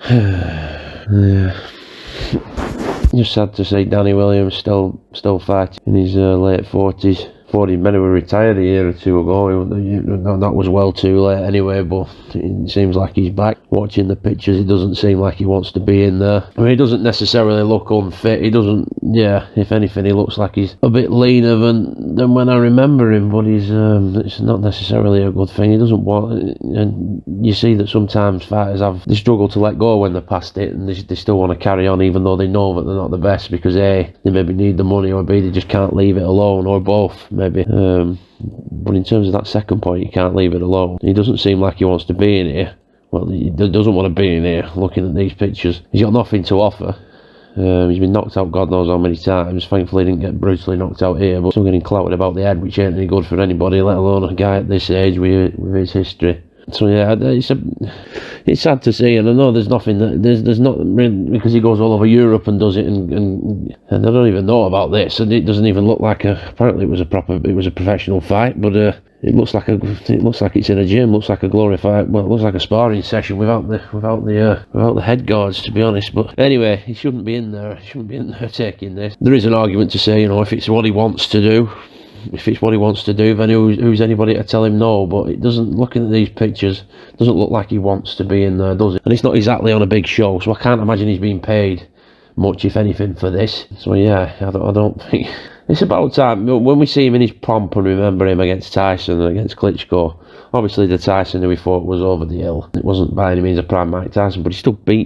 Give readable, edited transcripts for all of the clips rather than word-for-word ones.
Yeah. Just sad to see Danny Williams still fighting in his late 40s. Thought he meant to retired a year or two ago. That was well too late anyway, but it seems like he's back. Watching the pictures, it doesn't seem like he wants to be in there. I mean, he doesn't necessarily look unfit. He doesn't, yeah, if anything, he looks like he's a bit leaner than when I remember him, but he's it's not necessarily a good thing. He doesn't want, and you see that sometimes fighters they struggle to let go when they're past it, and they still want to carry on even though they know that they're not the best, because A, they maybe need the money, or B, they just can't leave it alone, or both. Maybe. But in terms of that second point, you can't leave it alone. He doesn't seem like he wants to be in here. Well, he doesn't want to be in here, looking at these pictures. He's got nothing to offer. He's been knocked out God knows how many times. Thankfully he didn't get brutally knocked out here, but still getting clouted about the head, which ain't any good for anybody, let alone a guy at this age with his history. So yeah, it's sad to see, and I know there's nothing, there's not really, because he goes all over Europe and does it, and I don't even know about this, and it doesn't even look like apparently it was a professional fight, but it looks like it's in a gym, looks like a glorified, well, it looks like a sparring session without the head guards, to be honest. But anyway, he shouldn't be in there. He shouldn't be in there taking this. There is an argument to say, if it's what he wants to do. If it's what he wants to do, then who's anybody to tell him no? But it doesn't, looking at these pictures, doesn't look like he wants to be in there, does it? And it's not exactly on a big show, so I can't imagine he's being paid much, if anything, for this. So yeah, I don't think... It's about time, when we see him in his pomp and remember him against Tyson and against Klitschko. Obviously the Tyson who we thought was over the hill, it wasn't by any means a prime Mike Tyson, but he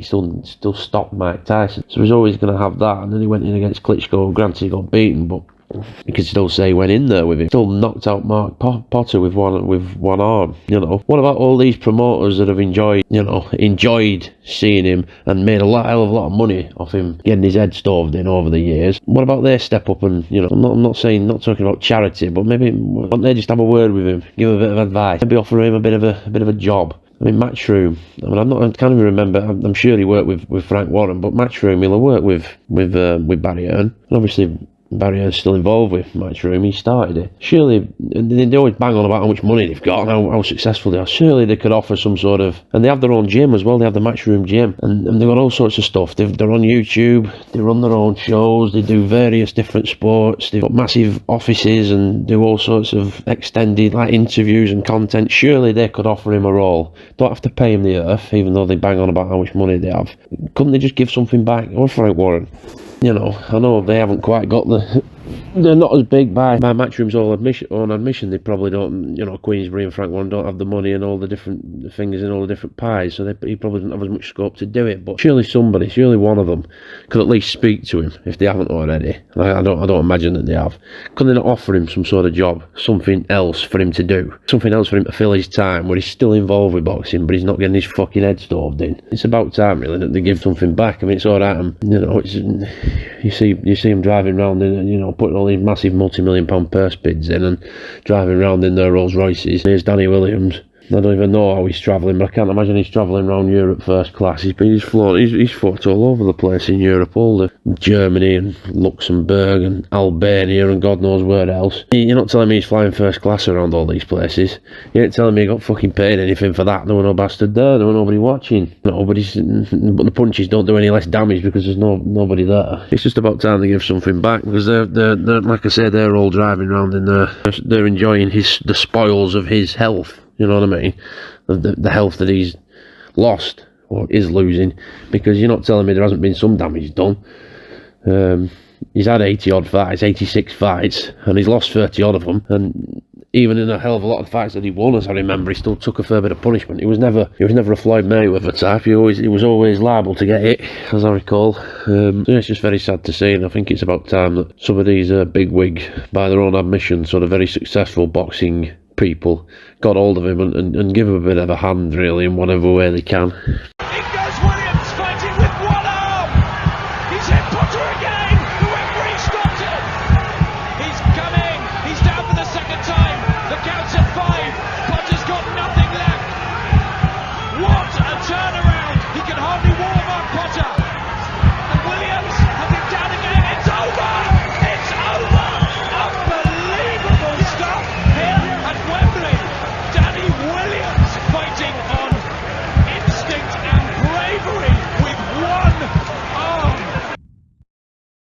still stopped Mike Tyson. So he's always going to have that, and then he went in against Klitschko. Granted he got beaten, but you could still say he went in there with him. Still knocked out Mark Potter with one arm. What about all these promoters that have enjoyed seeing him and made hell of a lot of money off him getting his head stoved in over the years? What about they step up and I'm not talking about charity, but maybe why don't they just have a word with him, give him a bit of advice, maybe offer him a bit of a job. I mean, Matchroom. I can't even remember. I'm sure he worked with Frank Warren, but Matchroom, he'll have worked with Barry Hearn, and obviously Barry Hearn's still involved with Matchroom. He started it. Surely, they always bang on about how much money they've got and how successful they are. Surely they could offer some sort of... And they have their own gym as well. They have the Matchroom gym. And they've got all sorts of stuff. They're on YouTube. They run their own shows. They do various different sports. They've got massive offices and do all sorts of extended interviews and content. Surely they could offer him a role. Don't have to pay him the earth, even though they bang on about how much money they have. Couldn't they just give something back? Or Frank Warren? I know they haven't quite got they're not as big by Matchroom's own admission. They probably don't, Queensbury and Frank Warren don't have the money and all the different fingers in all the different pies, so he probably doesn't have as much scope to do it. But surely one of them could at least speak to him if they haven't already. I don't imagine that they have. Could they not offer him some sort of job, something else for him to do, something else for him to fill his time where he's still involved with boxing, but he's not getting his fucking head stoved in? It's about time, really, that they give something back. I mean, it's all right. You see him driving around and putting all these massive multi-million-pound purse bids in and driving around in their Rolls Royces. Here's Danny Williams. I don't even know how he's travelling, but I can't imagine he's travelling around Europe first class. He's fought all over the place in Europe, all the Germany and Luxembourg and Albania and God knows where else. You're not telling me he's flying first class around all these places. You ain't telling me he got fucking paid anything for that. There were no bastard there. There were nobody watching. But the punches don't do any less damage because there's nobody there. It's just about time to give something back, because they're like I say, they're all driving around and they're enjoying the spoils of his health. You know what I mean? The health that he's lost or is losing, because you're not telling me there hasn't been some damage done. He's had 80 odd fights, 86 fights, and he's lost 30 odd of them. And even in a hell of a lot of fights that he won, as I remember, he still took a fair bit of punishment. He was never a Floyd Mayweather type. He was always liable to get hit, as I recall. So it's just very sad to see, and I think it's about time that some of these big wig, by their own admission, sort of very successful boxing people got hold of him and give him a bit of a hand, really, in whatever way they can.